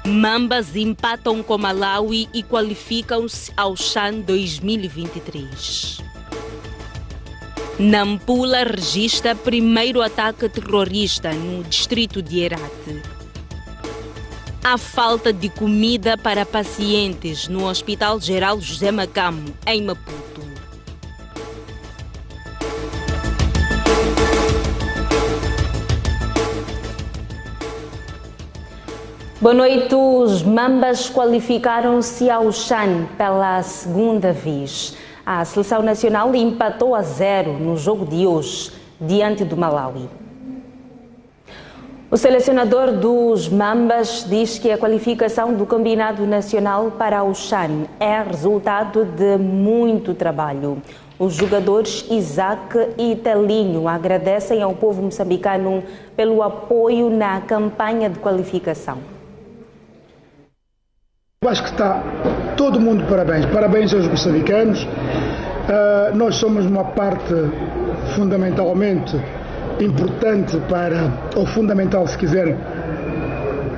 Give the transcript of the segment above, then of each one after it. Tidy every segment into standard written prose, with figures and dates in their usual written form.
Mambas empatam com Malawi e qualificam-se ao CHAN 2023. Nampula registra primeiro ataque terrorista no distrito de Herat. Há falta de comida para pacientes no Hospital Geral José Macamo, em Maputo. Boa noite. Os Mambas qualificaram-se ao CHAN pela segunda vez. A seleção nacional empatou a 0 no jogo de hoje, diante do Malawi. O selecionador dos Mambas diz que a qualificação do combinado nacional para o CHAN é resultado de muito trabalho. Os jogadores Isaac e Telinho agradecem ao povo moçambicano pelo apoio na campanha de qualificação. Eu acho que está todo mundo de parabéns. Parabéns aos moçambicanos. Nós somos uma parte fundamentalmente importante ou fundamental, se quiser,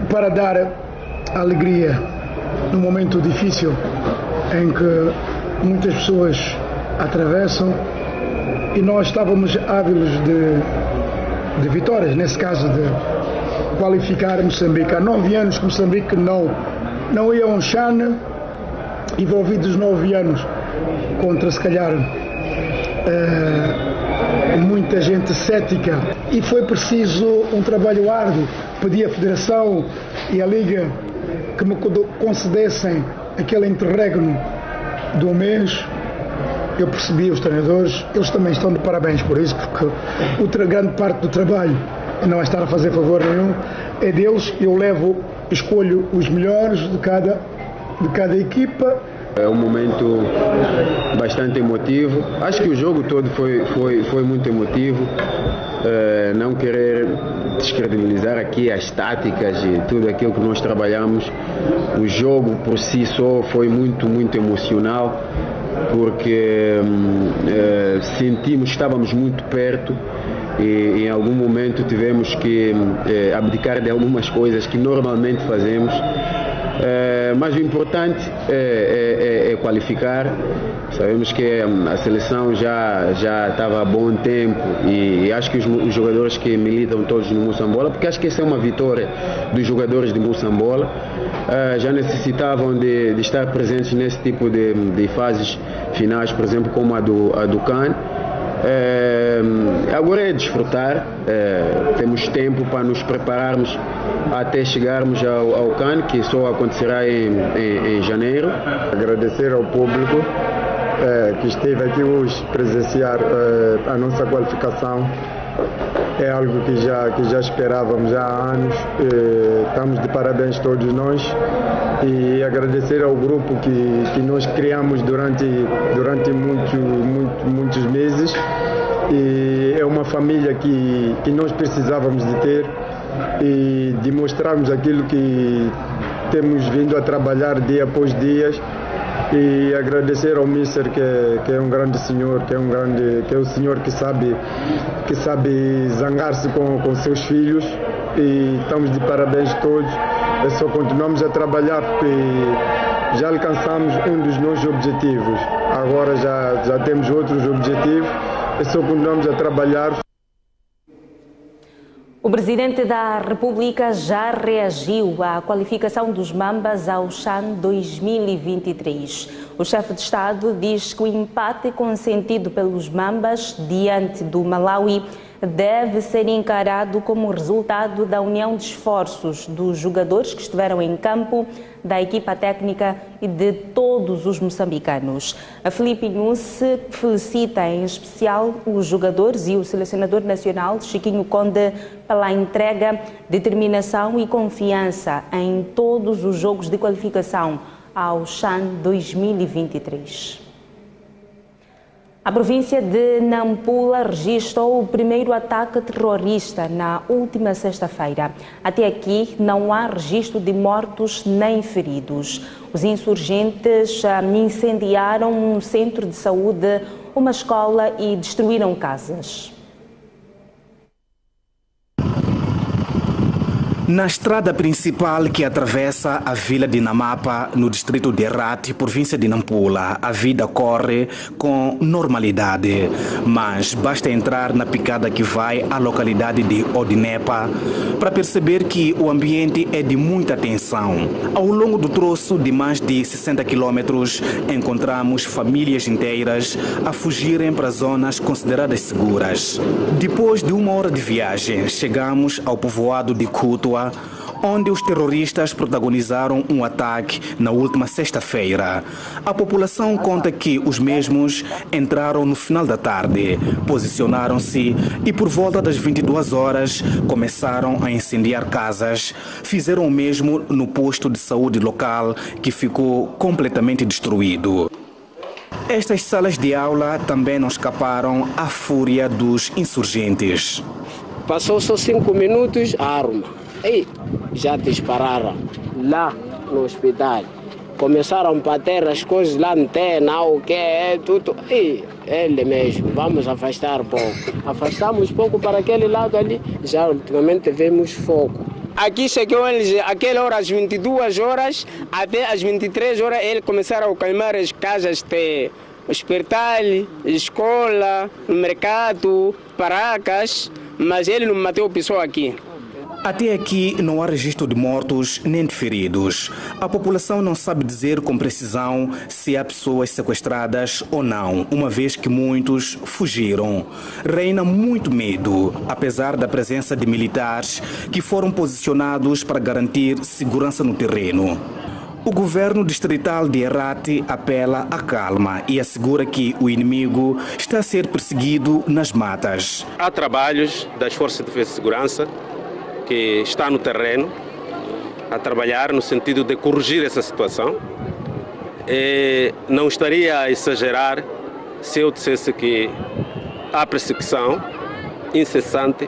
para dar alegria num momento difícil em que muitas pessoas atravessam, e nós estávamos ávidos de vitórias, nesse caso de qualificar Moçambique. Há 9 anos que Moçambique não ia a um CHAN, envolvidos 9 anos contra, se calhar, muita gente cética, e foi preciso um trabalho árduo. Pedi à Federação e à Liga que me concedessem aquele interregno do mês. Eu percebi os treinadores, eles também estão de parabéns por isso, porque grande parte do trabalho não é estar a fazer favor nenhum, é deles. Eu escolho os melhores de cada equipa. É um momento bastante emotivo. Acho que o jogo todo foi muito emotivo. Não querer descredibilizar aqui as táticas e tudo aquilo que nós trabalhamos. O jogo por si só foi muito emocional, porque sentimos que estávamos muito perto e em algum momento tivemos que abdicar de algumas coisas que normalmente fazemos. Mas o importante é qualificar. Sabemos que a seleção já estava há bom tempo, e acho que os jogadores que militam todos no Moçambola, porque acho que essa é uma vitória dos jogadores de Moçambola, já necessitavam de estar presentes nesse tipo de fases finais, por exemplo, como a do CHAN. Agora é desfrutar. Temos tempo para nos prepararmos até chegarmos ao CHAN, que só acontecerá em janeiro. Agradecer ao público que esteve aqui hoje presenciar a nossa qualificação. É algo que já esperávamos há anos. Estamos de parabéns todos nós, e agradecer ao grupo que nós criamos durante muitos meses, e é uma família que nós precisávamos de ter, e de mostrarmos aquilo que temos vindo a trabalhar dia após dia. E agradecer ao Mister, que é um grande senhor, que é o senhor que sabe zangar-se com seus filhos, e estamos de parabéns todos. Só continuamos a trabalhar, porque já alcançamos um dos nossos objetivos. Agora já temos outros objetivos, só continuamos a trabalhar. O Presidente da República já reagiu à qualificação dos Mambas ao CHAN 2023. O chefe de Estado diz que o empate consentido pelos Mambas diante do Malawi deve ser encarado como resultado da união de esforços dos jogadores que estiveram em campo, da equipa técnica e de todos os moçambicanos. A Filipe Nunes felicita em especial os jogadores e o selecionador nacional, Chiquinho Conde, pela entrega, determinação e confiança em todos os jogos de qualificação ao CHAN 2023. A província de Nampula registrou o primeiro ataque terrorista na última sexta-feira. Até aqui não há registro de mortos nem feridos. Os insurgentes incendiaram um centro de saúde, uma escola e destruíram casas. Na estrada principal que atravessa a vila de Namapa, no distrito de Errate, província de Nampula, a vida corre com normalidade. Mas basta entrar na picada que vai à localidade de Odinepa para perceber que o ambiente é de muita tensão. Ao longo do troço de mais de 60 quilômetros, encontramos famílias inteiras a fugirem para zonas consideradas seguras. Depois de 1 hora de viagem, chegamos ao povoado de Kutua, onde os terroristas protagonizaram um ataque na última sexta-feira. A população conta que os mesmos entraram no final da tarde, posicionaram-se e por volta das 22 horas começaram a incendiar casas. Fizeram o mesmo no posto de saúde local, que ficou completamente destruído. Estas salas de aula também não escaparam à fúria dos insurgentes. Passou só 5 minutos, a arma. Ei, já dispararam lá no hospital. Começaram a bater as coisas lá, antena, o que é, tudo. E ele mesmo, vamos afastar pouco. Afastamos pouco para aquele lado ali, já ultimamente vemos fogo. Aqui chegou eles, aquela hora, às 22 horas, até às 23 horas, eles começaram a queimar as casas de hospital, escola, mercado, paracas, mas ele não matou pessoa aqui. Até aqui não há registro de mortos nem de feridos. A população não sabe dizer com precisão se há pessoas sequestradas ou não, uma vez que muitos fugiram. Reina muito medo, apesar da presença de militares que foram posicionados para garantir segurança no terreno. O governo distrital de Errate apela à calma e assegura que o inimigo está a ser perseguido nas matas. Há trabalhos das Forças de Defesa e Segurança que está no terreno a trabalhar no sentido de corrigir essa situação. E não estaria a exagerar se eu dissesse que há perseguição incessante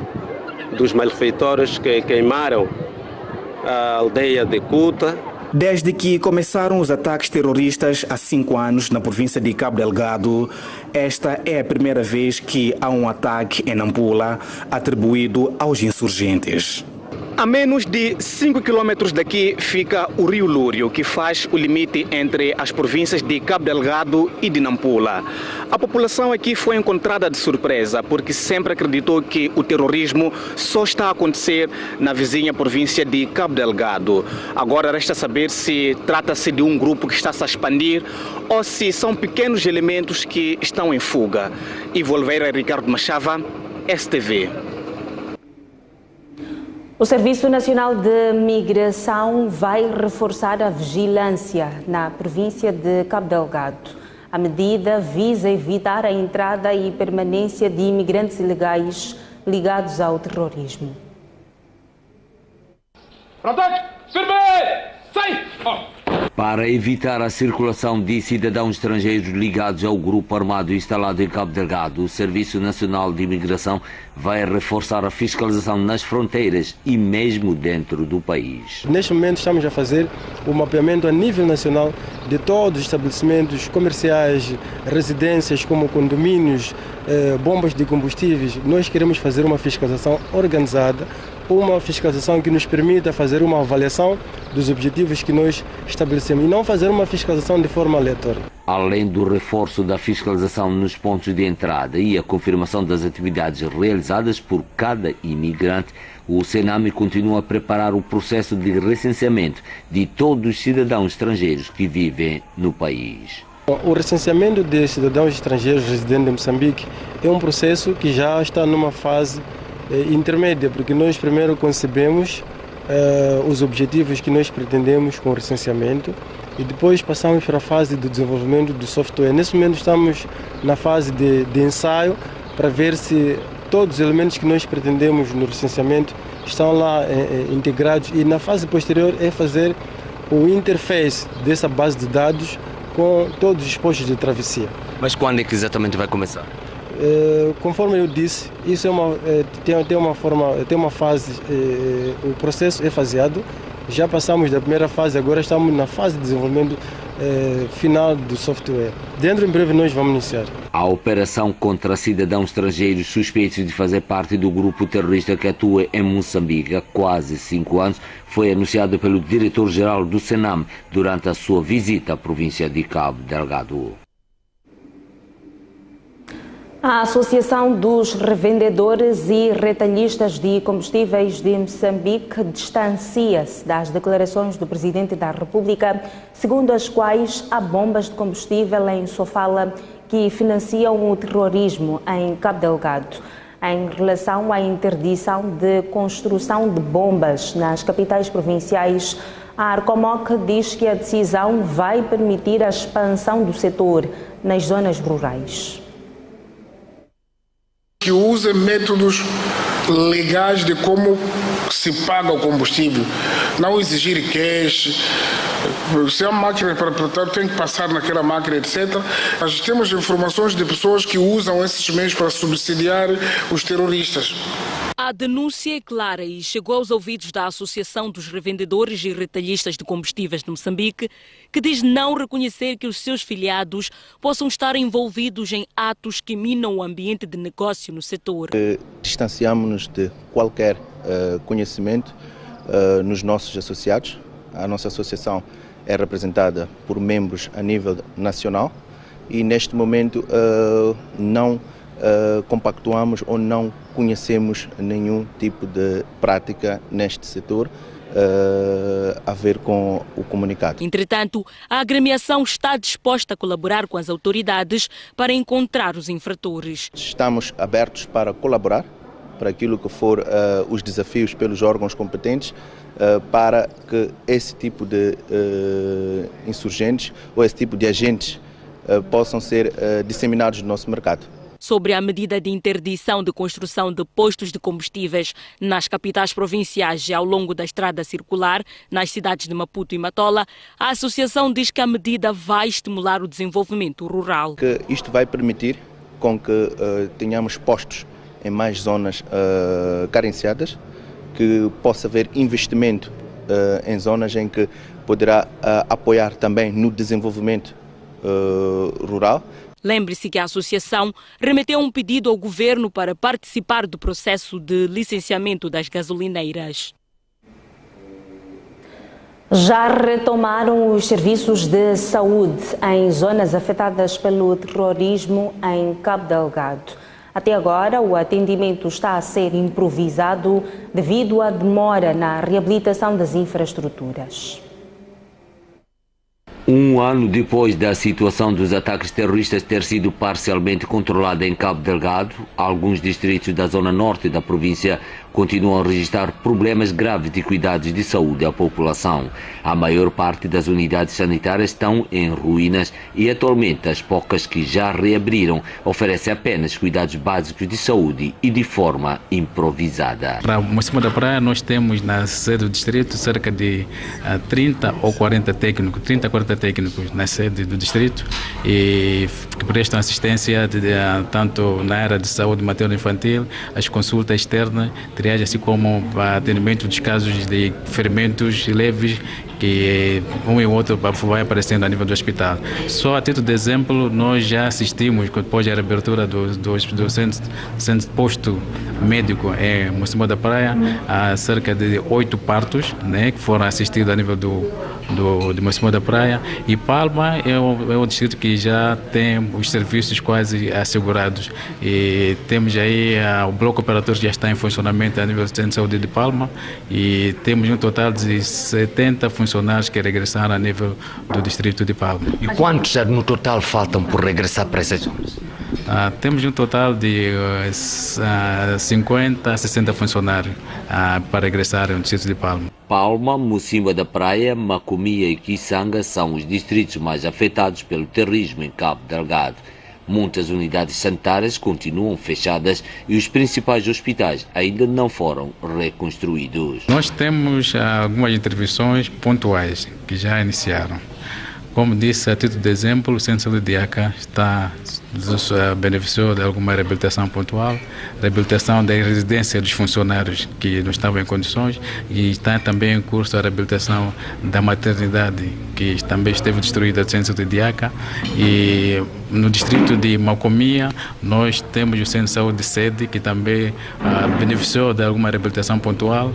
dos malfeitores que queimaram a aldeia de Kuta. Desde que começaram os ataques terroristas há 5 anos na província de Cabo Delgado, esta é a primeira vez que há um ataque em Nampula atribuído aos insurgentes. A menos de 5 quilômetros daqui fica o Rio Lúrio, que faz o limite entre as províncias de Cabo Delgado e de Nampula. A população aqui foi encontrada de surpresa, porque sempre acreditou que o terrorismo só está a acontecer na vizinha província de Cabo Delgado. Agora resta saber se trata-se de um grupo que está-se a expandir ou se são pequenos elementos que estão em fuga. Ivo Oliveira e Ricardo Machava, STV. O Serviço Nacional de Migração vai reforçar a vigilância na província de Cabo Delgado. A medida visa evitar a entrada e permanência de imigrantes ilegais ligados ao terrorismo. Para evitar a circulação de cidadãos estrangeiros ligados ao grupo armado instalado em Cabo Delgado, o Serviço Nacional de Imigração vai reforçar a fiscalização nas fronteiras e mesmo dentro do país. Neste momento estamos a fazer o mapeamento a nível nacional de todos os estabelecimentos comerciais, residências como condomínios, bombas de combustíveis. Nós queremos fazer uma fiscalização organizada, uma fiscalização que nos permita fazer uma avaliação dos objetivos que nós estabelecemos e não fazer uma fiscalização de forma aleatória. Além do reforço da fiscalização nos pontos de entrada e a confirmação das atividades realizadas por cada imigrante, o Sename continua a preparar o processo de recenseamento de todos os cidadãos estrangeiros que vivem no país. O recenseamento de cidadãos estrangeiros residentes em Moçambique é um processo que já está numa fase intermédia, porque nós primeiro concebemos os objetivos que nós pretendemos com o recenseamento e depois passamos para a fase de desenvolvimento do software. Nesse momento estamos na fase de ensaio para ver se todos os elementos que nós pretendemos no recenseamento estão lá integrados, e na fase posterior é fazer o interface dessa base de dados com todos os postos de travessia. Mas quando é que exatamente vai começar? Conforme eu disse, isso tem uma fase, o processo é faseado, Já passamos da primeira fase, agora estamos na fase de desenvolvimento final do software. Dentro em breve nós vamos iniciar. A operação contra cidadãos estrangeiros suspeitos de fazer parte do grupo terrorista que atua em Moçambique há quase 5 anos foi anunciada pelo diretor-geral do Senam durante a sua visita à província de Cabo Delgado. A Associação dos Revendedores e Retalhistas de Combustíveis de Moçambique distancia-se das declarações do Presidente da República, segundo as quais há bombas de combustível em Sofala que financiam o terrorismo em Cabo Delgado. Em relação à interdição de construção de bombas nas capitais provinciais, a Arcomoc diz que a decisão vai permitir a expansão do setor nas zonas rurais. Que usem métodos legais de como se paga o combustível, não exigir cash. Se a máquina para plantar tem que passar naquela máquina, etc. Nós temos informações de pessoas que usam esses meios para subsidiar os terroristas. A denúncia é clara e chegou aos ouvidos da Associação dos Revendedores e Retalhistas de Combustíveis de Moçambique, que diz não reconhecer que os seus filiados possam estar envolvidos em atos que minam o ambiente de negócio no setor. Distanciamos-nos de qualquer conhecimento nos nossos associados. A nossa associação é representada por membros a nível nacional e neste momento não compactuamos ou não conhecemos nenhum tipo de prática neste setor a ver com o comunicado. Entretanto, a agremiação está disposta a colaborar com as autoridades para encontrar os infratores. Estamos abertos para colaborar para aquilo que for os desafios pelos órgãos competentes para que esse tipo de insurgentes ou esse tipo de agentes possam ser disseminados no nosso mercado. Sobre a medida de interdição de construção de postos de combustíveis nas capitais provinciais e ao longo da estrada circular, nas cidades de Maputo e Matola, a associação diz que a medida vai estimular o desenvolvimento rural. Que isto vai permitir com que tenhamos postos em mais zonas carenciadas, que possa haver investimento em zonas em que poderá apoiar também no desenvolvimento rural. Lembre-se que a associação remeteu um pedido ao governo para participar do processo de licenciamento das gasolineiras. Já retomaram os serviços de saúde em zonas afetadas pelo terrorismo em Cabo Delgado. Até agora, o atendimento está a ser improvisado devido à demora na reabilitação das infraestruturas. Um ano depois da situação dos ataques terroristas ter sido parcialmente controlada em Cabo Delgado, alguns distritos da zona norte da província continuam a registrar problemas graves de cuidados de saúde à população. A maior parte das unidades sanitárias estão em ruínas e atualmente as poucas que já reabriram oferecem apenas cuidados básicos de saúde e de forma improvisada. Para Moçambique da Praia nós temos na sede do distrito cerca de 30 ou 40 técnicos, 30 a 40 técnicos na sede do distrito e que prestam assistência tanto na área de saúde materno-infantil, as consultas externas, triagem, assim como atendimento dos casos de ferimentos leves que um e outro vai aparecendo a nível do hospital. Só a título de exemplo, nós já assistimos, depois da reabertura do centro posto médico em Moçambique da Praia, a cerca de 8 partos, né, que foram assistidos a nível de Moçambique da Praia, e Palma é um distrito que já tem os serviços quase assegurados. E temos aí o bloco operatório que já está em funcionamento a nível do centro de saúde de Palma e temos um total de 70 funcionários que regressaram a nível do distrito de Palma. E quantos no total faltam por regressar para essas zonas? Temos um total de 50 a 60 funcionários para regressar ao distrito de Palma. Palma, Mocimboa da Praia, Macomia e Kisanga são os distritos mais afetados pelo terrorismo em Cabo Delgado. Muitas unidades sanitárias continuam fechadas e os principais hospitais ainda não foram reconstruídos. Nós temos algumas intervenções pontuais que já iniciaram. Como disse, a título de exemplo, o Centro de Saúde de Iaca beneficiou de alguma reabilitação pontual, reabilitação da residência dos funcionários que não estavam em condições, e está também em curso a reabilitação da maternidade, que também esteve destruída do Centro de Saúde de Iaca. E no distrito de Macomia, nós temos o Centro de Saúde de Sede, que também beneficiou de alguma reabilitação pontual,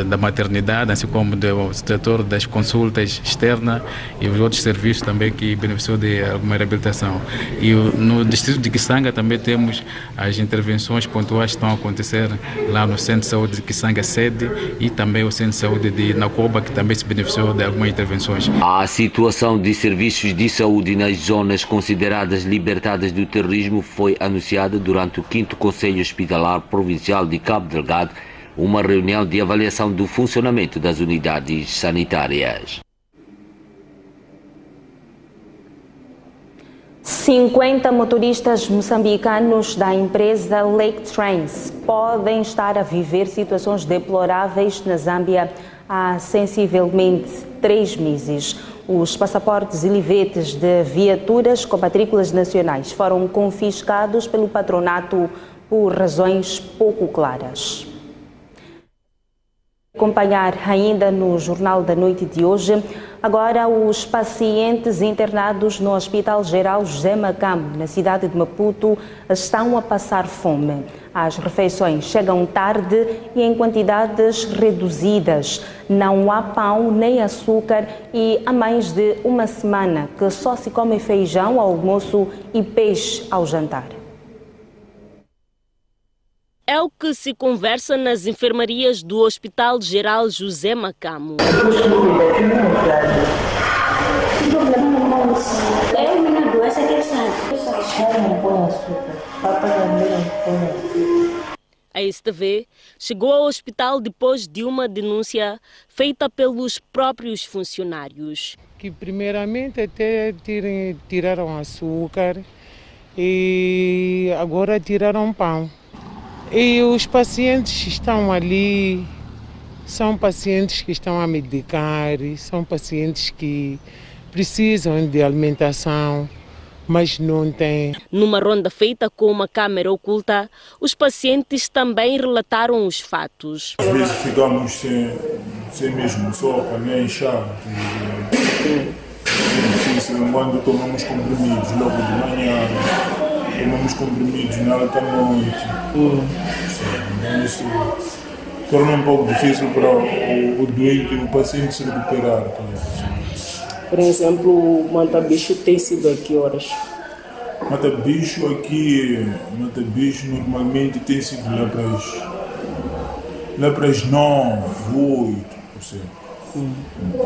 da maternidade, assim como do setor das consultas externas e os outros serviços também que beneficiou de alguma reabilitação. E no distrito de Kisanga também temos as intervenções pontuais que estão a acontecer lá no Centro de Saúde de Kisanga Sede e também o Centro de Saúde de Nacoba, que também se beneficiou de algumas intervenções. A situação de serviços de saúde nas zonas consideradas libertadas do terrorismo foi anunciada durante o 5º Conselho Hospitalar Provincial de Cabo Delgado, uma reunião de avaliação do funcionamento das unidades sanitárias. 50 motoristas moçambicanos da empresa Lake Trains podem estar a viver situações deploráveis na Zâmbia há sensivelmente 3 meses. Os passaportes e livretes de viaturas com matrículas nacionais foram confiscados pelo patronato por razões pouco claras. Acompanhar ainda no Jornal da Noite de hoje, agora os pacientes internados no Hospital Geral José Macamo, na cidade de Maputo, estão a passar fome. As refeições chegam tarde e em quantidades reduzidas. Não há pão nem açúcar e há mais de uma semana que só se come feijão ao almoço e peixe ao jantar. É o que se conversa nas enfermarias do Hospital Geral José Macamo. A STV chegou ao hospital depois de uma denúncia feita pelos próprios funcionários. Que primeiramente até tiraram açúcar e agora tiraram pão. E os pacientes estão ali, são pacientes que estão a medicar, são pacientes que precisam de alimentação, mas não têm. Numa ronda feita com uma câmera oculta, os pacientes também relataram os fatos. Às vezes ficamos sem mesmo sopa, nem chá. É difícil quando tomamos comprimidos logo de manhã. Tomamos comprimidos na alta noite. Então isso torna um pouco difícil para o doente e o paciente se recuperar. Por exemplo, o mata-bicho tem sido a que horas? Mata-bicho normalmente tem sido lá para as 9, 8, por exemplo.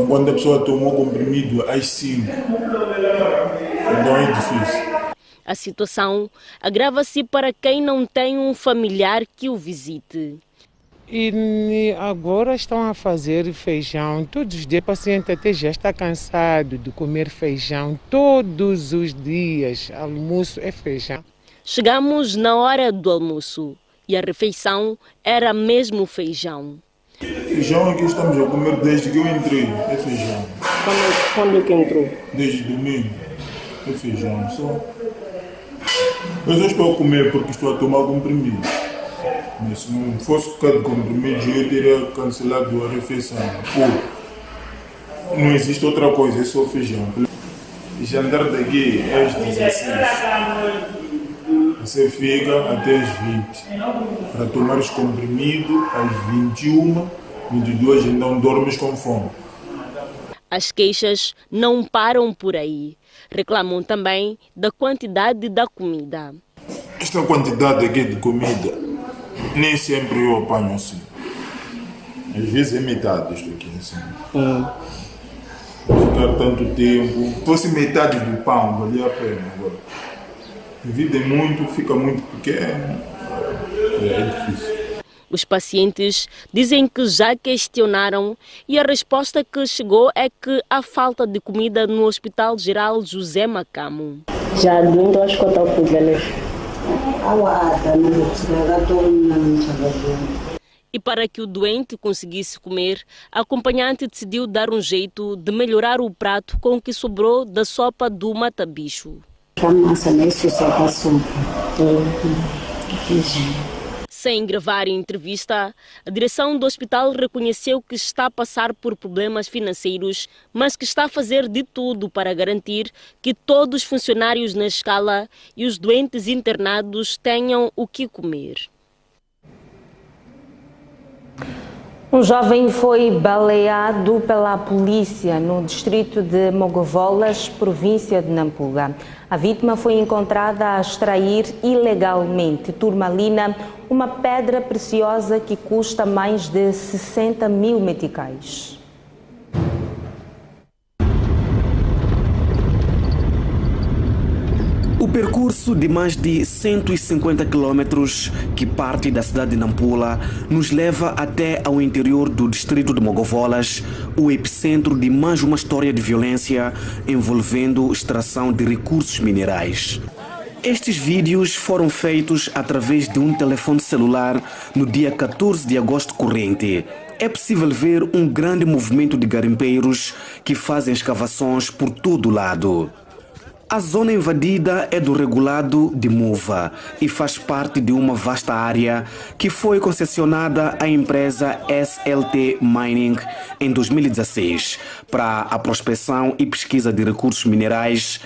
Quando a pessoa tomou comprimido às 5, então é difícil. A situação agrava-se para quem não tem um familiar que o visite. E agora estão a fazer feijão. Todos os dias o paciente até já está cansado de comer feijão. Todos os dias, almoço é feijão. Chegamos na hora do almoço e a refeição era mesmo feijão. Feijão é que estamos a comer desde que eu entrei, é feijão. Quando é que entrou? Desde domingo, é feijão. Eu só estou a comer porque estou a tomar comprimido. Mas se não fosse por causa de comprimidos, eu teria cancelado a refeição. Não existe outra coisa, é só feijão. E jantar daqui é às 16. Você fica até às 20. Para tomar os comprimidos, às 21, 22, então dormes com fome. As queixas não param por aí. Reclamam também da quantidade da comida. Esta quantidade aqui de comida, nem sempre eu apanho assim. Às vezes é metade disto aqui assim. Ficar tanto tempo. Se fosse metade do pão, valia a pena agora. Divide muito, fica muito pequeno. É difícil. Os pacientes dizem que já questionaram e a resposta que chegou é que há falta de comida no Hospital Geral José Macamo. Já lindo as cotas. E para que o doente conseguisse comer, a acompanhante decidiu dar um jeito de melhorar o prato com o que sobrou da sopa do mata-bicho. Sem gravar entrevista, a direção do hospital reconheceu que está a passar por problemas financeiros, mas que está a fazer de tudo para garantir que todos os funcionários na escala e os doentes internados tenham o que comer. Um jovem foi baleado pela polícia no distrito de Mogovolas, província de Nampula. A vítima foi encontrada a extrair ilegalmente turmalina, uma pedra preciosa que custa mais de 60 mil meticais. O percurso de mais de 150 quilômetros que parte da cidade de Nampula nos leva até ao interior do distrito de Mogovolas, o epicentro de mais uma história de violência envolvendo extração de recursos minerais. Estes vídeos foram feitos através de um telefone celular no dia 14 de agosto corrente. É possível ver um grande movimento de garimpeiros que fazem escavações por todo lado. A zona invadida é do regulado de Muva e faz parte de uma vasta área que foi concessionada à empresa SLT Mining em 2016 para a prospecção e pesquisa de recursos minerais,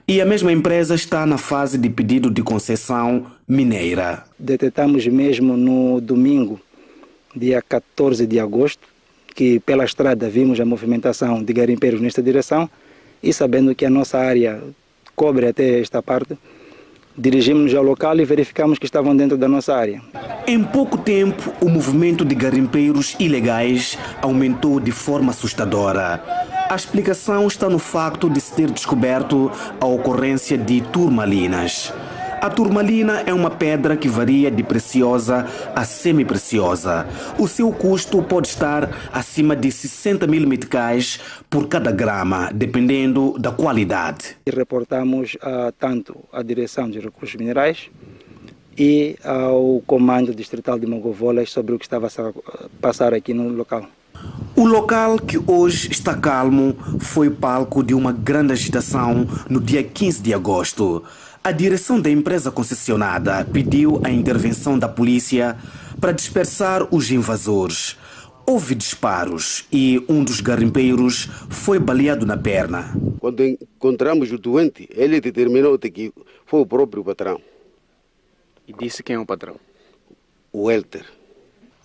e a mesma empresa está na fase de pedido de concessão mineira. Detectamos mesmo no domingo, dia 14 de agosto, que pela estrada vimos a movimentação de garimpeiros nesta direção, e sabendo que a nossa área cobre até esta parte, dirigimos-nos ao local e verificamos que estavam dentro da nossa área. Em pouco tempo, o movimento de garimpeiros ilegais aumentou de forma assustadora. A explicação está no facto de se ter descoberto a ocorrência de turmalinas. A turmalina é uma pedra que varia de preciosa a semi-preciosa. O seu custo pode estar acima de 60 mil meticais por cada grama, dependendo da qualidade. Reportamos tanto à Direção de Recursos Minerais e ao Comando Distrital de Mogovolas sobre o que estava a passar aqui no local. O local, que hoje está calmo, foi palco de uma grande agitação no dia 15 de agosto. A direção da empresa concessionada pediu a intervenção da polícia para dispersar os invasores. Houve disparos e um dos garimpeiros foi baleado na perna. Quando encontramos o doente, ele determinou que foi o próprio patrão. E disse quem é o patrão? O Helter.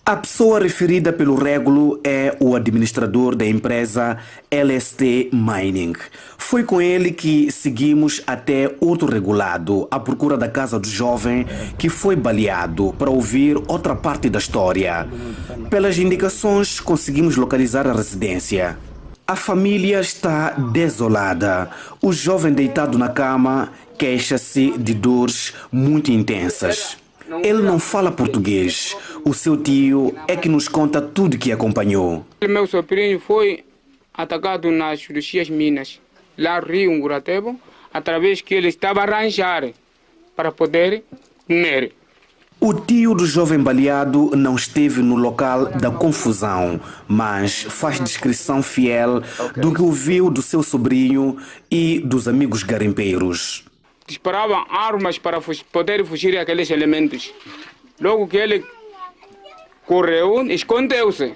A pessoa referida pelo régulo é o administrador da empresa LST Mining. Foi com ele que seguimos até outro regulado, à procura da casa do jovem que foi baleado, para ouvir outra parte da história. Pelas indicações, conseguimos localizar a residência. A família está desolada. O jovem deitado na cama queixa-se de dores muito intensas. Ele não fala português. O seu tio é que nos conta tudo que acompanhou. Meu sobrinho foi atacado nas Lucias Minas, lá no Rio Nguratebo, através que ele estava a arranjar para poder comer. O tio do jovem baleado não esteve no local da confusão, mas faz descrição fiel do que ouviu do seu sobrinho e dos amigos garimpeiros. Disparavam armas para poder fugir aqueles elementos. Logo que ele correu, escondeu-se.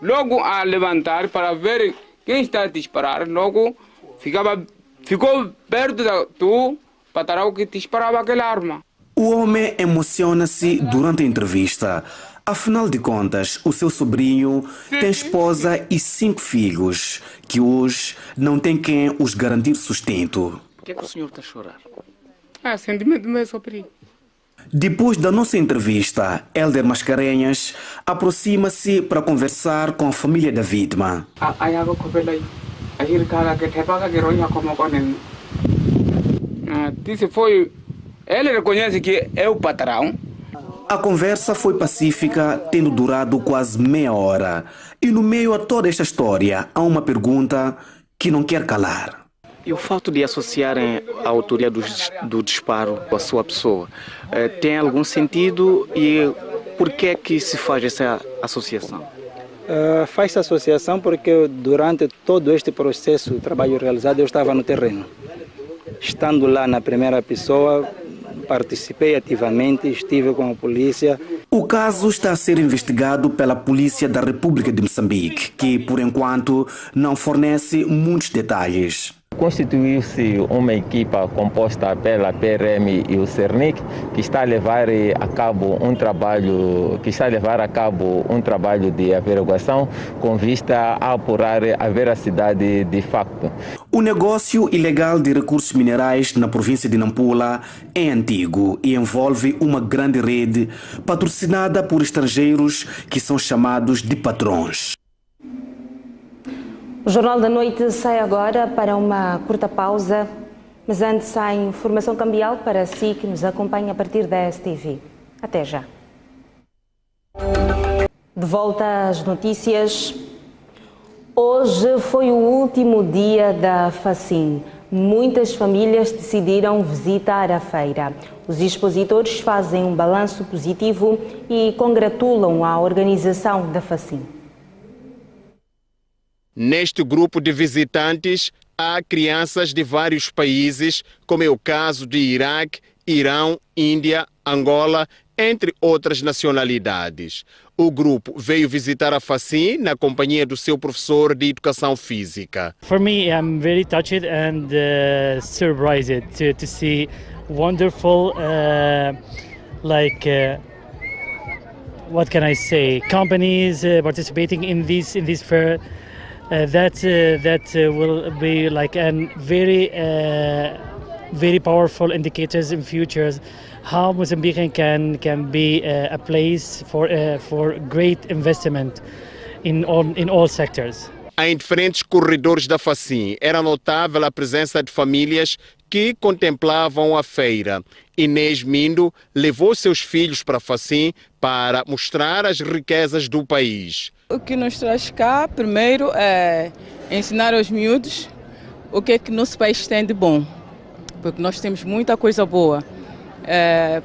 Logo a levantar para ver quem está a disparar, logo ficou perto do patrão que disparava aquela arma. O homem emociona-se durante a entrevista. Afinal de contas, o seu sobrinho tem esposa e 5 filhos, que hoje não tem quem os garantir sustento. Por que o senhor está a chorar? Sentimento do meu sobrinho. Depois da nossa entrevista, Helder Mascarenhas aproxima-se para conversar com a família da vítima. Disse foi. Ele reconhece que é o patrão. A conversa foi pacífica, tendo durado quase meia hora. E no meio a toda esta história, há uma pergunta que não quer calar. E o fato de associarem a autoria do disparo com a sua pessoa tem algum sentido? E Por que é que se faz essa associação? Faz-se associação porque durante todo este processo de trabalho realizado eu estava no terreno. Estando lá na primeira pessoa, participei ativamente, estive com a polícia. O caso está a ser investigado pela Polícia da República de Moçambique, que por enquanto não fornece muitos detalhes. Constituiu-se uma equipa composta pela PRM e o CERNIC que está a levar a cabo um trabalho de averiguação com vista a apurar a veracidade de facto. O negócio ilegal de recursos minerais na província de Nampula é antigo e envolve uma grande rede patrocinada por estrangeiros que são chamados de patrões. O Jornal da Noite sai agora para uma curta pausa, mas antes há informação cambial para si que nos acompanha a partir da STV. Até já. De volta às notícias. Hoje foi o último dia da FACIN. Muitas famílias decidiram visitar a feira. Os expositores fazem um balanço positivo e congratulam a organização da FACIN. Neste grupo de visitantes, há crianças de vários países, como é o caso de Iraque, Irão, Índia, Angola, entre outras nacionalidades. O grupo veio visitar a FACIN na companhia do seu professor de Educação Física. For me, I'm very touched and surprised to see wonderful, what can I say, companies participating in this fair. That will be like a very powerful indicators in futures how Mozambique can be a place for great investment in all sectors. Em diferentes corredores da FACIN era notável a presença de famílias que contemplavam a feira. Inês Mindo levou seus filhos para a FACIN para mostrar as riquezas do país. O que nos traz cá, primeiro, é ensinar aos miúdos o que nosso país tem de bom, porque nós temos muita coisa boa.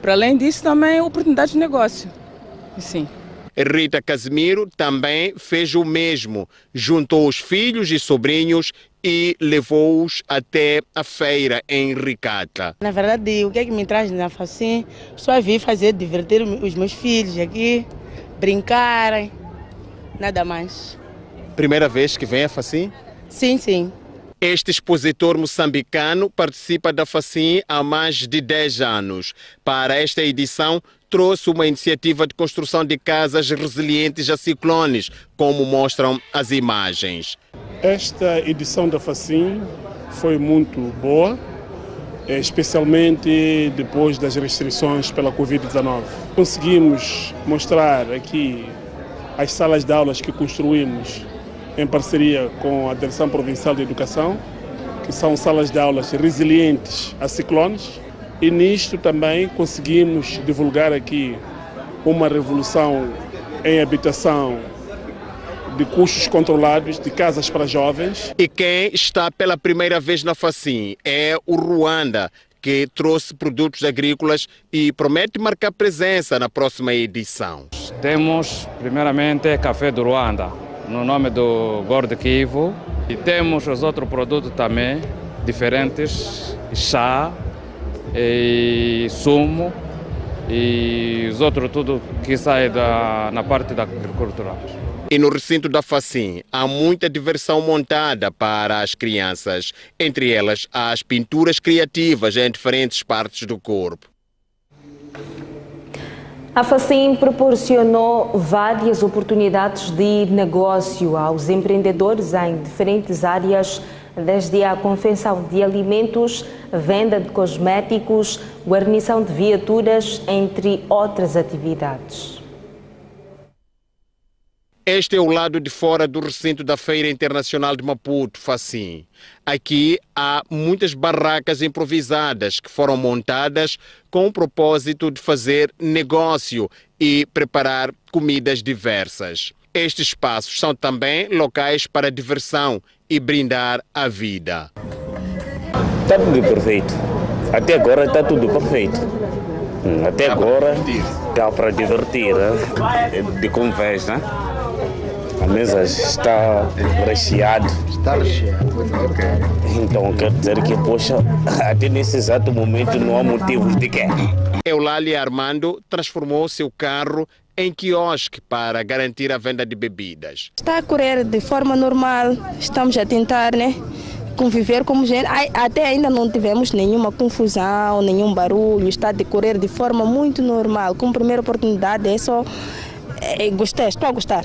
Para além disso, também oportunidades de negócio. Sim. Rita Casimiro também fez o mesmo. Juntou os filhos e sobrinhos e levou-os até a feira em Ricata. Na verdade, o que é que me traz na FACIN? Só vir fazer, divertir os meus filhos aqui, brincarem. Nada mais. Primeira vez que vem à FACIN? Sim, sim. Este expositor moçambicano participa da FACIN há mais de 10 anos. Para esta edição, trouxe uma iniciativa de construção de casas resilientes a ciclones, como mostram as imagens. Esta edição da FACIN foi muito boa, especialmente depois das restrições pela Covid-19. Conseguimos mostrar aqui as salas de aulas que construímos em parceria com a Direção Provincial de Educação, que são salas de aulas resilientes a ciclones, e nisto também conseguimos divulgar aqui uma revolução em habitação de custos controlados, de casas para jovens. E quem está pela primeira vez na FACIN é o Ruanda, que trouxe produtos agrícolas e promete marcar presença na próxima edição. Temos, primeiramente, café do Ruanda, no nome do Gordo Kivu. E temos os outros produtos também, diferentes, chá, e sumo, e os outros tudo que sai na parte da agricultura. E no recinto da FACIN há muita diversão montada para as crianças, entre elas as pinturas criativas em diferentes partes do corpo. A FACIN proporcionou várias oportunidades de negócio aos empreendedores em diferentes áreas, desde a confecção de alimentos, venda de cosméticos, guarnição de viaturas, entre outras atividades. Este é o lado de fora do recinto da Feira Internacional de Maputo, FACIN. Aqui há muitas barracas improvisadas que foram montadas com o propósito de fazer negócio e preparar comidas diversas. Estes espaços são também locais para diversão e brindar a vida. Está tudo perfeito. Até agora está tudo perfeito. Até agora dá para divertir, de conversa. A mesa está recheada. Está recheada. Então quer dizer que, poxa, até nesse exato momento não há motivos de guerra. Eulália Armando transformou seu carro em quiosque para garantir a venda de bebidas. Está a correr de forma normal, estamos a tentar, conviver como gente. Até ainda não tivemos nenhuma confusão, nenhum barulho, está a decorrer de forma muito normal. Como primeira oportunidade, estou a gostar.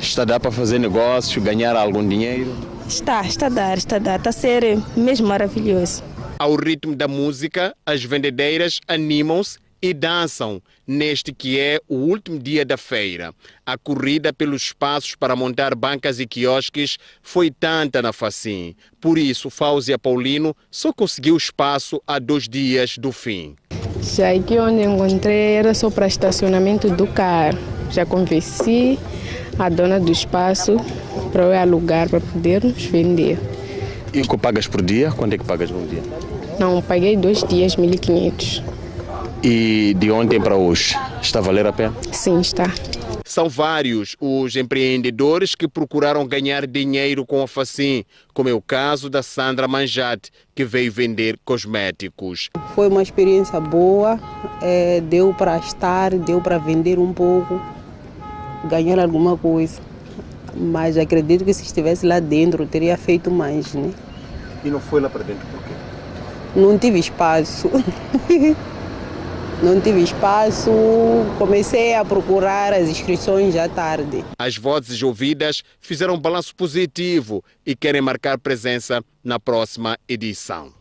Está a dar para fazer negócio, ganhar algum dinheiro? Está a dar, está a ser mesmo maravilhoso. Ao ritmo da música, as vendedeiras animam-se e dançam neste que é o último dia da feira. A corrida pelos espaços para montar bancas e quiosques foi tanta na Facim. Por isso, Fáuzia Paulino só conseguiu espaço há 2 dias do fim. Já aqui onde encontrei era só para estacionamento do carro. Já convenci a dona do espaço para eu alugar para podermos vender. E o que pagas por dia? Quanto é que pagas por dia? Não, paguei 2 dias, 1.500. E de ontem para hoje, está a valer a pena? Sim, está. São vários os empreendedores que procuraram ganhar dinheiro com a Facim, como é o caso da Sandra Manjate, que veio vender cosméticos. Foi uma experiência boa, deu para estar, deu para vender um pouco, ganhar alguma coisa. Mas acredito que se estivesse lá dentro, teria feito mais, E não foi lá para dentro por quê? Não tive espaço. Não tive espaço, comecei a procurar as inscrições já tarde. As vozes ouvidas fizeram um balanço positivo e querem marcar presença na próxima edição.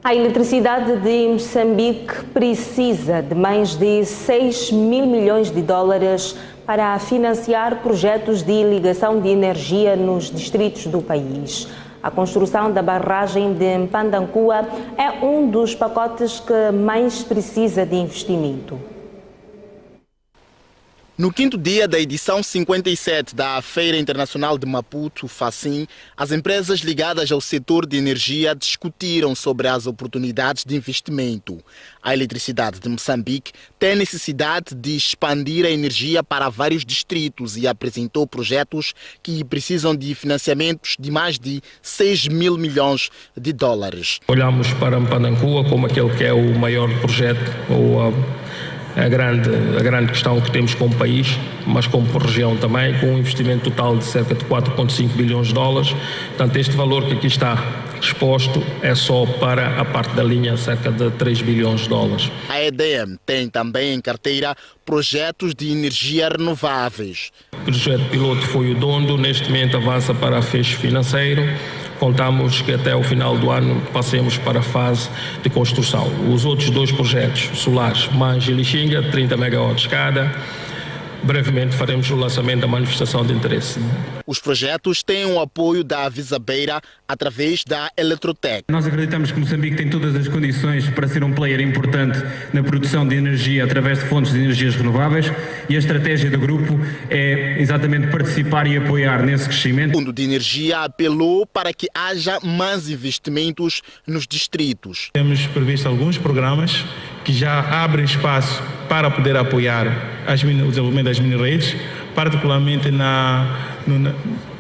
A eletricidade de Moçambique precisa de mais de 6 mil milhões de dólares para financiar projetos de ligação de energia nos distritos do país. A construção da barragem de Mpandancua é um dos pacotes que mais precisa de investimento. No 5º dia da edição 57 da Feira Internacional de Maputo, Facim, as empresas ligadas ao setor de energia discutiram sobre as oportunidades de investimento. A eletricidade de Moçambique tem necessidade de expandir a energia para vários distritos e apresentou projetos que precisam de financiamentos de mais de 6 mil milhões de dólares. Olhamos para Mpandancua como aquele que é o maior projeto ou a grande questão que temos como país, mas como região também, com um investimento total de cerca de 4,5 bilhões de dólares. Portanto, este valor que aqui está exposto é só para a parte da linha, cerca de 3 bilhões de dólares. A EDM tem também em carteira projetos de energia renováveis. O projeto piloto foi o Dondo, neste momento avança para a fecho financeiro. Contamos que até o final do ano passemos para a fase de construção. Os outros 2 projetos solares, Manje e Lixinga, 30 megawatts cada, brevemente faremos o lançamento da manifestação de interesse. Os projetos têm o apoio da Visabeira através da Eletrotec. Nós acreditamos que Moçambique tem todas as condições para ser um player importante na produção de energia através de fontes de energias renováveis e a estratégia do grupo é exatamente participar e apoiar nesse crescimento. O Fundo de Energia apelou para que haja mais investimentos nos distritos. Temos previsto alguns programas que já abrem espaço para poder apoiar o desenvolvimento das mini-redes, particularmente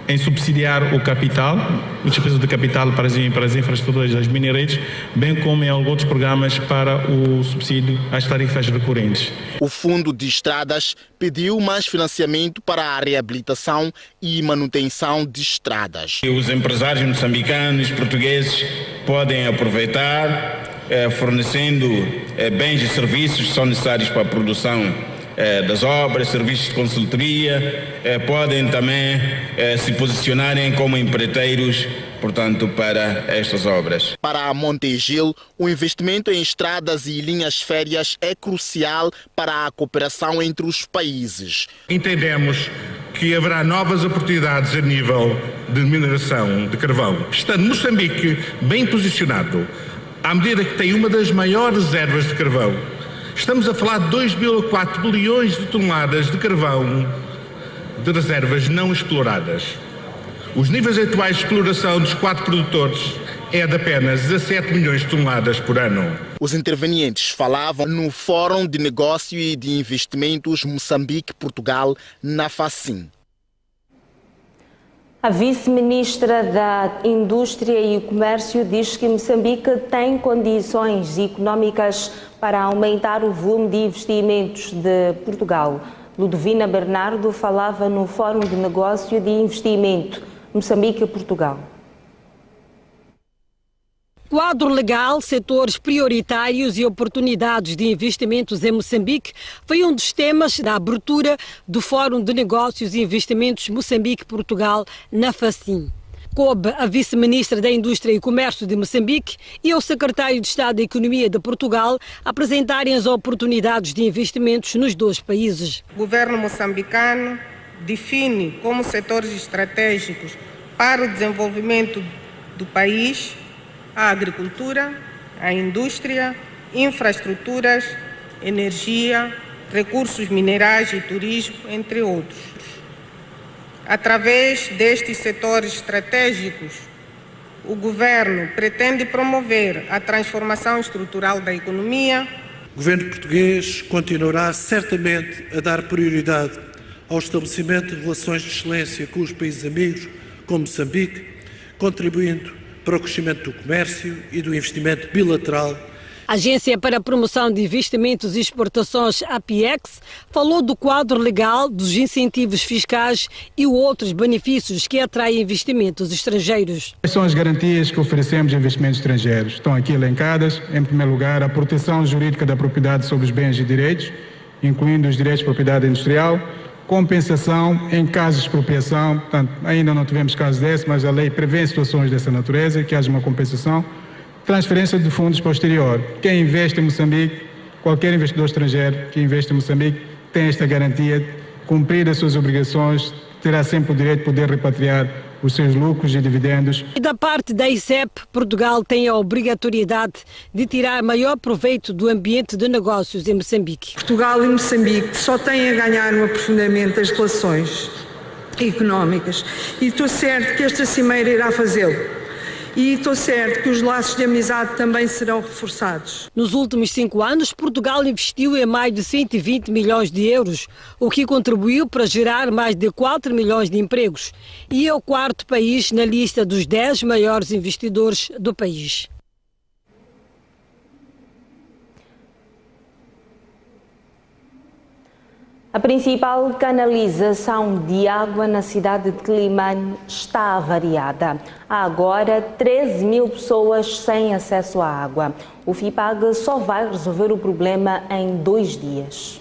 em subsidiar o capital, o despesa de capital para as infraestruturas das mini-redes, bem como em alguns outros programas para o subsídio às tarifas recorrentes. O Fundo de Estradas pediu mais financiamento para a reabilitação e manutenção de estradas. Os empresários moçambicanos, portugueses, podem aproveitar, fornecendo bens e serviços que são necessários para a produção das obras, serviços de consultoria, podem também se posicionarem como empreiteiros, portanto, para estas obras. Para a Montegil, o investimento em estradas e linhas férreas é crucial para a cooperação entre os países. Entendemos que haverá novas oportunidades a nível de mineração de carvão. Estando Moçambique bem posicionado, à medida que tem uma das maiores reservas de carvão, estamos a falar de 2,4 bilhões de toneladas de carvão de reservas não exploradas. Os níveis atuais de exploração dos 4 produtores é de apenas 17 milhões de toneladas por ano. Os intervenientes falavam no Fórum de Negócio e de Investimentos Moçambique-Portugal, na FACIM. A vice-ministra da Indústria e Comércio diz que Moçambique tem condições económicas para aumentar o volume de investimentos de Portugal. Ludovina Bernardo falava no Fórum de Negócio e de Investimento Moçambique-Portugal. Quadro legal, setores prioritários e oportunidades de investimentos em Moçambique foi um dos temas da abertura do Fórum de Negócios e Investimentos Moçambique-Portugal na FACIM. Coube a vice-ministra da Indústria e Comércio de Moçambique e ao secretário de Estado da Economia de Portugal apresentarem as oportunidades de investimentos nos dois países. O governo moçambicano define como setores estratégicos para o desenvolvimento do país a agricultura, a indústria, infraestruturas, energia, recursos minerais e turismo, entre outros. Através destes setores estratégicos, o governo pretende promover a transformação estrutural da economia. O governo português continuará certamente a dar prioridade ao estabelecimento de relações de excelência com os países amigos, como Moçambique, contribuindo para o crescimento do comércio e do investimento bilateral. A Agência para a Promoção de Investimentos e Exportações, APEX, falou do quadro legal, dos incentivos fiscais e outros benefícios que atraem investimentos estrangeiros. Quais são as garantias que oferecemos a investimentos estrangeiros? Estão aqui elencadas. Em primeiro lugar, a proteção jurídica da propriedade sobre os bens e direitos, incluindo os direitos de propriedade industrial, compensação em casos de expropriação. Portanto, ainda não tivemos casos desse, mas a lei prevê situações dessa natureza, que haja uma compensação. Transferência de fundos posterior. Quem investe em Moçambique, qualquer investidor estrangeiro que investe em Moçambique, tem esta garantia de cumprir as suas obrigações, terá sempre o direito de poder repatriar os seus lucros e dividendos. E da parte da ICEP, Portugal tem a obrigatoriedade de tirar maior proveito do ambiente de negócios em Moçambique. Portugal e Moçambique só têm a ganhar no aprofundamento das relações económicas e estou certo que esta cimeira irá fazê-lo. E estou certo que os laços de amizade também serão reforçados. Nos últimos 5 anos, Portugal investiu em mais de 120 milhões de euros, o que contribuiu para gerar mais de 4 milhões de empregos. E é o 4º país na lista dos 10 maiores investidores do país. A principal canalização de água na cidade de Quelimane está avariada. Há agora 13 mil pessoas sem acesso à água. O FIPAG só vai resolver o problema em 2 dias.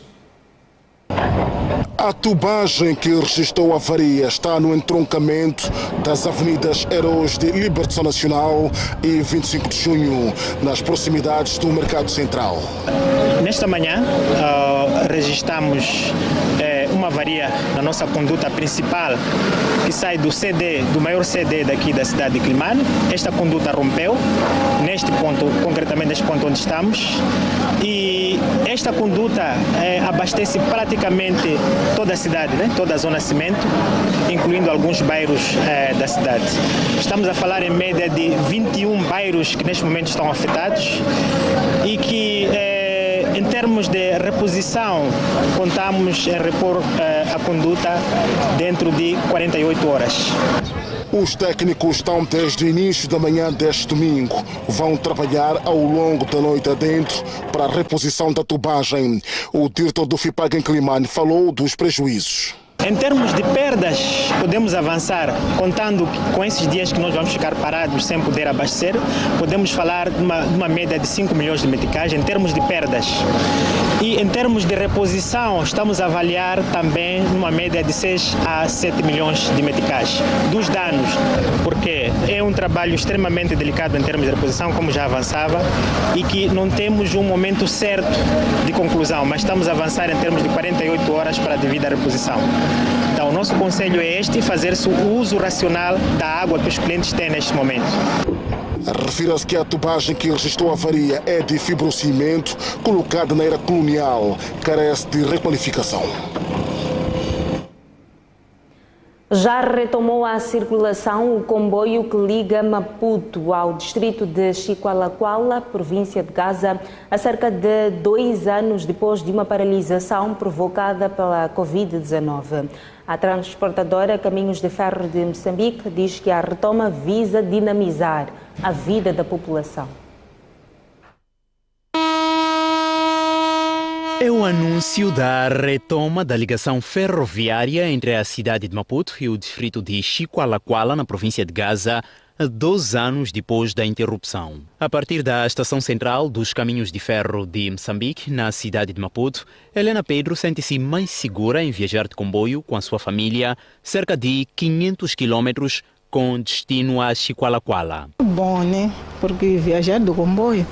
A tubagem que registrou a avaria está no entroncamento das avenidas Heróis de Libertação Nacional e 25 de Junho, nas proximidades do Mercado Central. Nesta manhã, registramos uma avaria na nossa conduta principal, que sai do maior CD daqui da cidade de Quelimane. Esta conduta rompeu, neste ponto, concretamente neste ponto onde estamos, e esta conduta abastece praticamente toda a cidade, toda a zona cimento, incluindo alguns bairros da cidade. Estamos a falar em média de 21 bairros que neste momento estão afetados e que em termos de reposição, contamos em repor a conduta dentro de 48 horas. Os técnicos estão desde o início da manhã deste domingo. Vão trabalhar ao longo da noite adentro para a reposição da tubagem. O diretor do FIPAG em Quelimane falou dos prejuízos. Em termos de perdas, podemos avançar, contando com esses dias que nós vamos ficar parados sem poder abastecer, podemos falar de uma média de 5 milhões de meticais em termos de perdas. E em termos de reposição, estamos a avaliar também uma média de 6 a 7 milhões de meticais dos danos, porque é um trabalho extremamente delicado em termos de reposição, como já avançava, e que não temos um momento certo de conclusão, mas estamos a avançar em termos de 48 horas para a devida reposição. Então, o nosso conselho é este: fazer-se o uso racional da água que os clientes têm neste momento. Refira-se que a tubagem que registrou a avaria é de fibrocimento, colocada na era colonial, carece de requalificação. Já retomou a circulação o comboio que liga Maputo ao distrito de Chiqualaquala, província de Gaza, a cerca de 2 anos depois de uma paralisação provocada pela Covid-19. A transportadora Caminhos de Ferro de Moçambique diz que a retoma visa dinamizar a vida da população. É o anúncio da retoma da ligação ferroviária entre a cidade de Maputo e o distrito de Chiqualaquala, na província de Gaza, 2 anos depois da interrupção. A partir da estação central dos Caminhos de Ferro de Moçambique, na cidade de Maputo, Helena Pedro sente-se mais segura em viajar de comboio com a sua família, cerca de 500 quilômetros com destino a Chiqualaquala. Bom, né? Porque viajar do comboio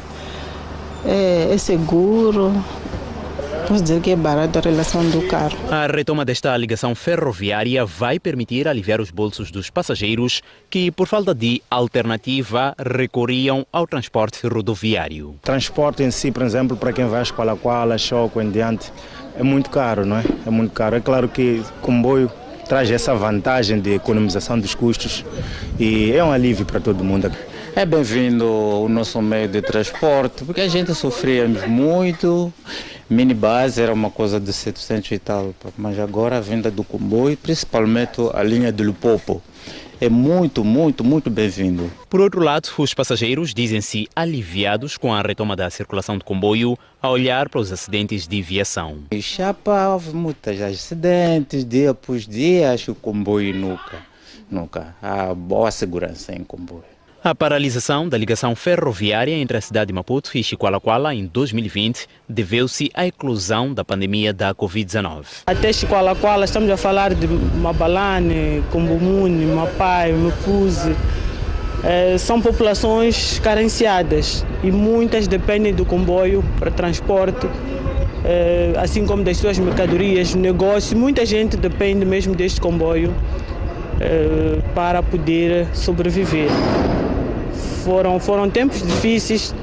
é seguro. Posso dizer que é barato a relação do carro. A retoma desta ligação ferroviária vai permitir aliviar os bolsos dos passageiros que, por falta de alternativa, recorriam ao transporte rodoviário. O transporte em si, por exemplo, para quem vai a Chiqualaquala, Choco, em diante, é muito caro, não é? É muito caro. É claro que o comboio traz essa vantagem de economização dos custos e é um alívio para todo mundo. É bem-vindo o nosso meio de transporte, porque a gente sofríamos muito. Minibus era uma coisa de 700 e tal, mas agora a venda do comboio, principalmente a linha de Lupopo, é muito bem-vindo. Por outro lado, os passageiros dizem-se aliviados com a retoma da circulação de comboio a olhar para os acidentes de viação. Já houve muitos acidentes, dia após dia, acho que o comboio nunca há boa segurança em comboio. A paralisação da ligação ferroviária entre a cidade de Maputo e Chiqualaquala em 2020 deveu-se à eclosão da pandemia da Covid-19. Até Chiqualaquala estamos a falar de Mabalane, Combumune, Mapai, Mapuze. São populações carenciadas e muitas dependem do comboio para transporte, assim como das suas mercadorias, negócio. Muita gente depende mesmo deste comboio para poder sobreviver. Foram tempos difíceis,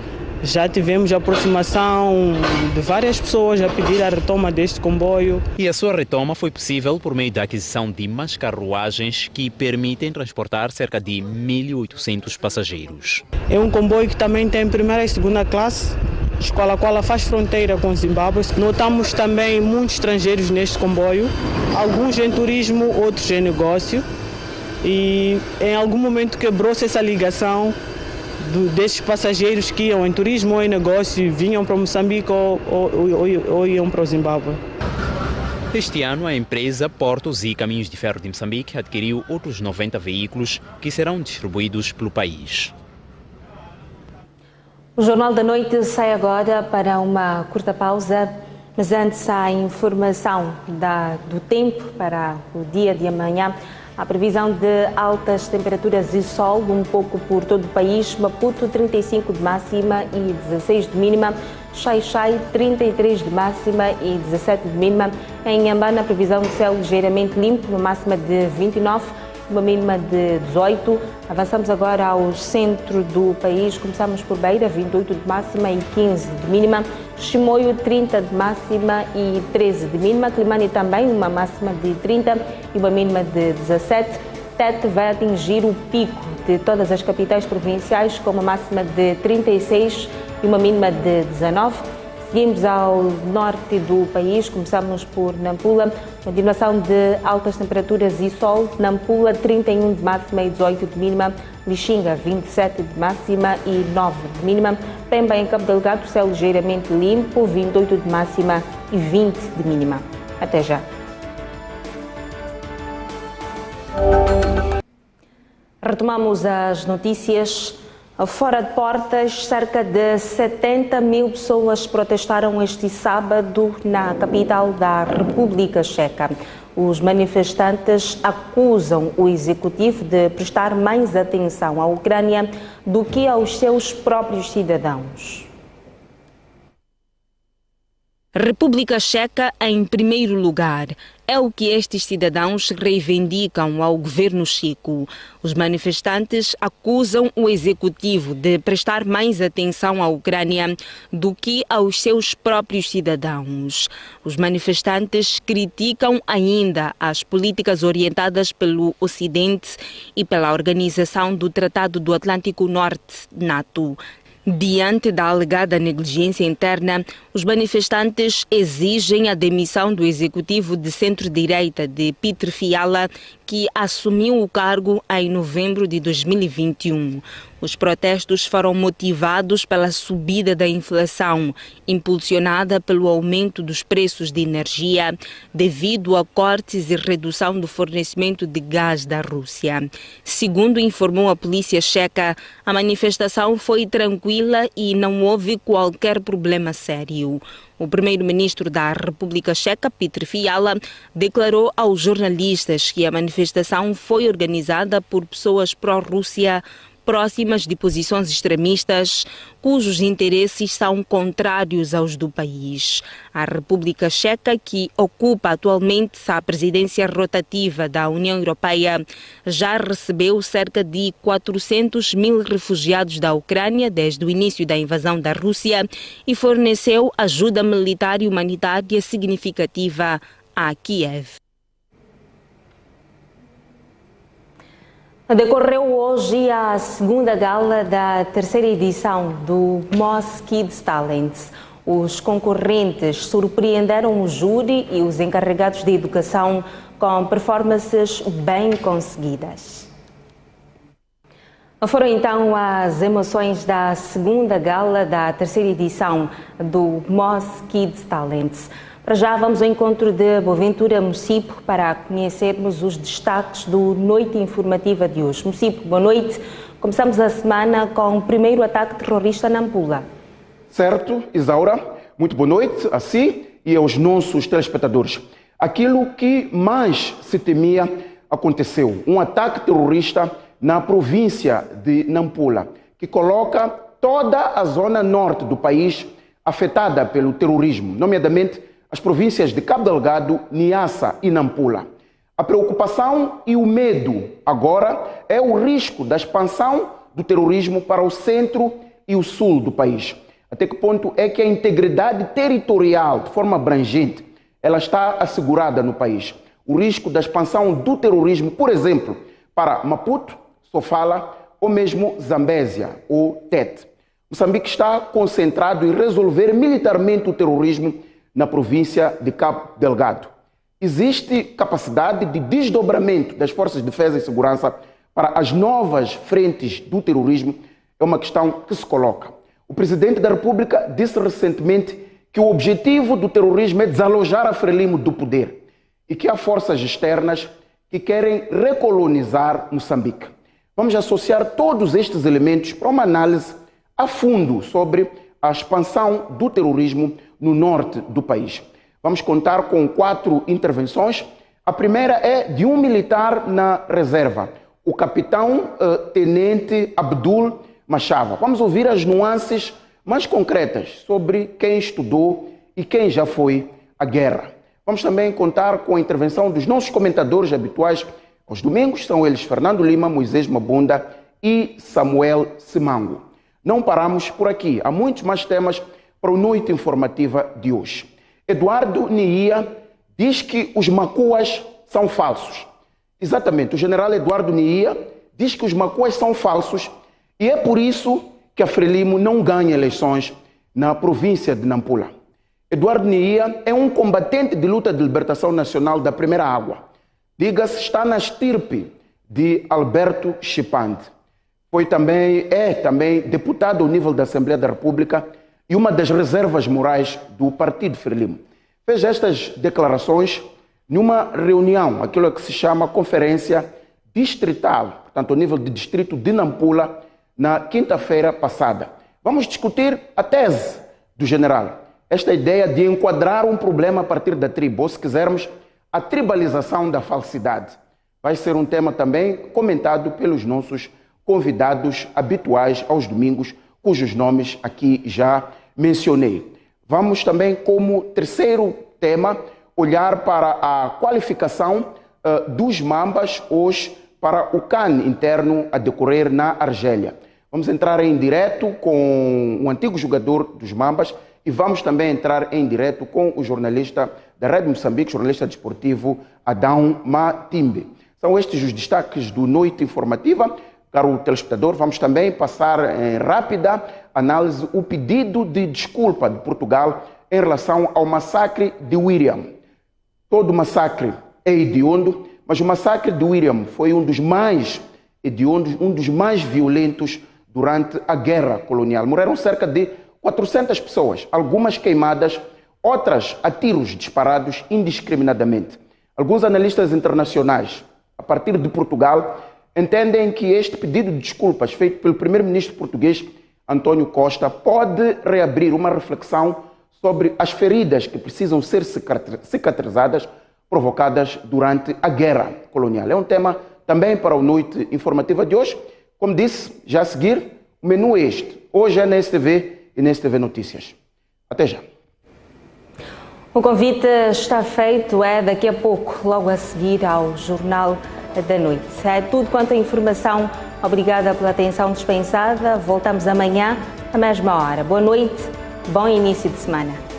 já tivemos a aproximação de várias pessoas a pedir a retoma deste comboio. E a sua retoma foi possível por meio da aquisição de mais carruagens que permitem transportar cerca de 1.800 passageiros. É um comboio que também tem primeira e segunda classe, Chiqualaquala faz fronteira com Zimbábue. Notamos também muitos estrangeiros neste comboio, alguns em turismo, outros em negócio. E em algum momento quebrou-se essa ligação desses passageiros que iam em turismo ou em negócio, vinham para Moçambique ou iam para o Zimbábue. Este ano, a empresa Portos e Caminhos de Ferro de Moçambique adquiriu outros 90 veículos que serão distribuídos pelo país. O Jornal da Noite sai agora para uma curta pausa, mas antes a informação do tempo para o dia de amanhã. A previsão de altas temperaturas e sol um pouco por todo o país. Maputo 35 de máxima e 16 de mínima. Xai-Xai 33 de máxima e 17 de mínima. Em Inhambane a previsão de céu ligeiramente limpo, uma máxima de 29, uma mínima de 18. Avançamos agora ao centro do país. Começamos por Beira, 28 de máxima e 15 de mínima. Chimoio 30 de máxima e 13 de mínima. Climane também uma máxima de 30 e uma mínima de 17. Tete vai atingir o pico de todas as capitais provinciais com uma máxima de 36 e uma mínima de 19. Seguimos ao norte do país, começamos por Nampula, continuação de altas temperaturas e sol. Nampula 31 de máxima e 18 de mínima. Lixinga 27 de máxima e 9 de mínima. Pemba em Cabo Delgado, céu ligeiramente limpo, 28 de máxima e 20 de mínima. Até já. Retomamos as notícias. Fora de portas, cerca de 70 mil pessoas protestaram este sábado na capital da República Checa. Os manifestantes acusam o executivo de prestar mais atenção à Ucrânia do que aos seus próprios cidadãos. República Checa em primeiro lugar. É o que estes cidadãos reivindicam ao governo Chico. Os manifestantes acusam o executivo de prestar mais atenção à Ucrânia do que aos seus próprios cidadãos. Os manifestantes criticam ainda as políticas orientadas pelo Ocidente e pela Organização do Tratado do Atlântico Norte, NATO. Diante da alegada negligência interna, os manifestantes exigem a demissão do executivo de centro-direita de Peter Fiala, que assumiu o cargo em novembro de 2021. Os protestos foram motivados pela subida da inflação, impulsionada pelo aumento dos preços de energia, devido a cortes e redução do fornecimento de gás da Rússia. Segundo informou a polícia checa, a manifestação foi tranquila e não houve qualquer problema sério. O primeiro-ministro da República Checa, Petr Fiala, declarou aos jornalistas que a manifestação foi organizada por pessoas pró-Rússia próximas de posições extremistas, cujos interesses são contrários aos do país. A República Checa, que ocupa atualmente a presidência rotativa da União Europeia, já recebeu cerca de 400 mil refugiados da Ucrânia desde o início da invasão da Rússia e forneceu ajuda militar e humanitária significativa a Kiev. Decorreu hoje a segunda gala da terceira edição do Moss Kids Talents. Os concorrentes surpreenderam o júri e os encarregados de educação com performances bem conseguidas. Foram então as emoções da segunda gala da terceira edição do Moss Kids Talents. Para já vamos ao encontro de Boaventura Mocipo para conhecermos os destaques do Noite Informativa de hoje. Mocipo, boa noite. Começamos a semana com o primeiro ataque terrorista na Nampula. Certo, Isaura. Muito boa noite a si e aos nossos telespectadores. Aquilo que mais se temia aconteceu. Um ataque terrorista na província de Nampula, que coloca toda a zona norte do país afetada pelo terrorismo, nomeadamente as províncias de Cabo Delgado, Niassa e Nampula. A preocupação e o medo agora é o risco da expansão do terrorismo para o centro e o sul do país. Até que ponto é que a integridade territorial, de forma abrangente, ela está assegurada no país? O risco da expansão do terrorismo, por exemplo, para Maputo, Sofala ou mesmo Zambésia ou Tete. Moçambique está concentrado em resolver militarmente o terrorismo na província de Cabo Delgado. Existe capacidade de desdobramento das forças de defesa e segurança para as novas frentes do terrorismo? É uma questão que se coloca. O presidente da República disse recentemente que o objetivo do terrorismo é desalojar a Frelimo do poder e que há forças externas que querem recolonizar Moçambique. Vamos associar todos estes elementos para uma análise a fundo sobre a expansão do terrorismo no norte do país. Vamos contar com 4 intervenções. A primeira é de um militar na reserva, o capitão tenente Abdul Machava. Vamos ouvir as nuances mais concretas sobre quem estudou e quem já foi à guerra. Vamos também contar com a intervenção dos nossos comentadores habituais aos domingos, são eles Fernando Lima, Moisés Mabunda e Samuel Simango. Não paramos por aqui, há muitos mais temas para o Noite Informativa de hoje. Eduardo Niia diz que os macuas são falsos. Exatamente, o general Eduardo Niia diz que os macuas são falsos e é por isso que a Frelimo não ganha eleições na província de Nampula. Eduardo Niia é um combatente de luta de libertação nacional da Primeira Água. Diga-se, está na estirpe de Alberto Chipande. É também deputado ao nível da Assembleia da República e uma das reservas morais do Partido Frelimo. Fez estas declarações numa reunião, aquilo que se chama Conferência Distrital, portanto, ao nível de distrito de Nampula, na quinta-feira passada. Vamos discutir a tese do general, esta ideia de enquadrar um problema a partir da tribo, ou se quisermos, a tribalização da falsidade. Vai ser um tema também comentado pelos nossos convidados habituais aos domingos, cujos nomes aqui já mencionei. Vamos também, como terceiro tema, olhar para a qualificação dos Mambas hoje para o CAN interno a decorrer na Argélia. Vamos entrar em direto com um antigo jogador dos Mambas e vamos também entrar em direto com o jornalista da Rede Moçambique, jornalista desportivo Adão Matimbe. São estes os destaques do Noite Informativa. Caro telespectador, vamos também passar em rápida análise o pedido de desculpa de Portugal em relação ao massacre de William. Todo massacre é hediondo, mas o massacre de William foi um dos mais hediondos, um dos mais violentos durante a guerra colonial. Morreram cerca de 400 pessoas, algumas queimadas, outras a tiros disparados indiscriminadamente. Alguns analistas internacionais, a partir de Portugal, entendem que este pedido de desculpas feito pelo primeiro-ministro português, António Costa, pode reabrir uma reflexão sobre as feridas que precisam ser cicatrizadas, provocadas durante a guerra colonial. É um tema também para o Noite Informativa de hoje. Como disse, já a seguir, o menu é este. Hoje é na STV e na STV Notícias. Até já. O convite está feito, é daqui a pouco, logo a seguir ao Jornal da Noite. É tudo quanto a informação. Obrigada pela atenção dispensada. Voltamos amanhã, à mesma hora. Boa noite, bom início de semana.